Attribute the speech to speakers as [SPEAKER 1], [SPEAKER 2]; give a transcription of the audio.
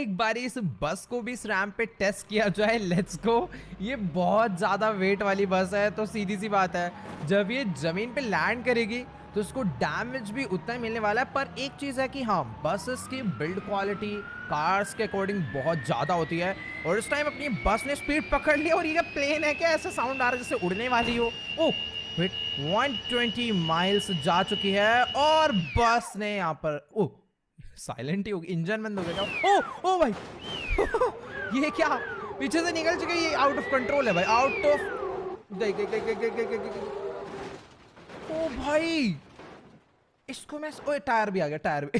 [SPEAKER 1] एक बार इस बस को भी इस रैंप पे टेस्ट किया जाए, लेट्स गो। ये बहुत ज्यादा वेट वाली बस है, तो सीधी सी बात है जब ये जमीन पे लैंड करेगी तो इसको डैमेज भी उतना ही मिलने वाला है। पर एक चीज है कि हाँ, बसेस की बिल्ड क्वालिटी कार्स के अकॉर्डिंग बहुत ज्यादा होती है। और इस टाइम अपनी बस ने स्पीड पकड़ ली, और ये प्लेन है क्या, ऐसा साउंड आ रहा है जैसे उड़ने वाली हो। ओह वेट, 120 माइल्स जा चुकी है और बस ने यहाँ पर ओह साइलेंट ही हो गई, इंजन बंद हो गया क्या? ओ ओ भाई ये क्या, पीछे से निकल चुके, ये आउट ऑफ कंट्रोल है भाई, आउट ऑफ। गई गई गई गई गई गई गई गई। ओ भाई, इसको मैं, ओए टायर भी आ गया, टायर भी